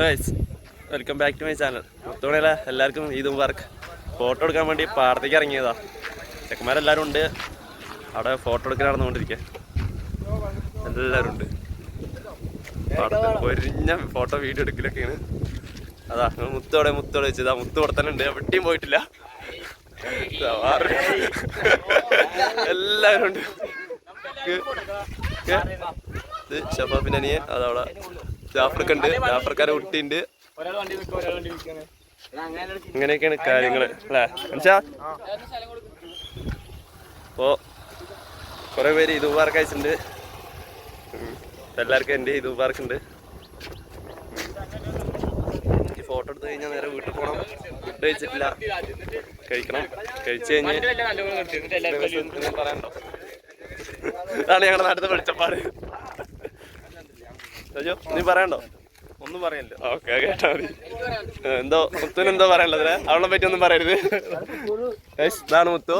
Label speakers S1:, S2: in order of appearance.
S1: Welcome back to my channel. മുത്തോണില്ല എല്ലാവർക്കും ഈദ് മുബാറക്ക്. Photo എടുക്കാൻ വേണ്ടി പാടത്തേക്ക് ഇറങ്ങിയതാ. ചെക്കന്മാരെല്ലാവരും ഉണ്ട് അവിടെ. ഫോട്ടോ എടുക്കാൻ നടന്നുകൊണ്ടിരിക്കുക. എല്ലാവരും ഉണ്ട് പാടത്ത്. പൊരിഞ്ഞ ഫോട്ടോ വീഡിയോ എടുക്കലൊക്കെയാണ്. അതാ മുത്തോടെ വെച്ചതാ. മുത്ത് കൊടുത്തനുണ്ട്, എവിടെയും പോയിട്ടില്ല. എല്ലാവരും ഉണ്ട്. ഇത് ഷഫാഫിൻ്റെ അനിയൻ അതവിടെ. ജാഫർക്കുണ്ട്, ജാഫർക്കാരെ കുട്ടിയുണ്ട്. അങ്ങനെയൊക്കെയാണ് കാര്യങ്ങള് അല്ലേ മനുഷ്യ? അപ്പോ കുറെ പേര് ഈദ് മുബാറക്ക് അയച്ചിട്ടുണ്ട്. എല്ലാവർക്കും എൻ്റെ ഈദ് മുബാറക്ക് ഉണ്ട്. ഈ ഫോട്ടോ എടുത്ത് കഴിഞ്ഞാൽ നേരെ വീട്ടിൽ പോകണം. ഫുഡ് കഴിച്ചിട്ടില്ല, കഴിക്കണം. കഴിച്ചു കഴിഞ്ഞ് പറയണ്ടോ? അതാണ് ഞങ്ങളുടെ നാട്ടിലത്തെ വെളിച്ചപ്പാട്. നീ പറയണ്ടോ? ഒന്നും പറയല്ലോ. ഓക്കെ, കേട്ടാ മതി. എന്തോ മുത്തുനെന്തോ പറയാനുള്ളത്. അവളെ പറ്റി ഒന്നും പറയരുത്. ഇതാണ് മുത്തു.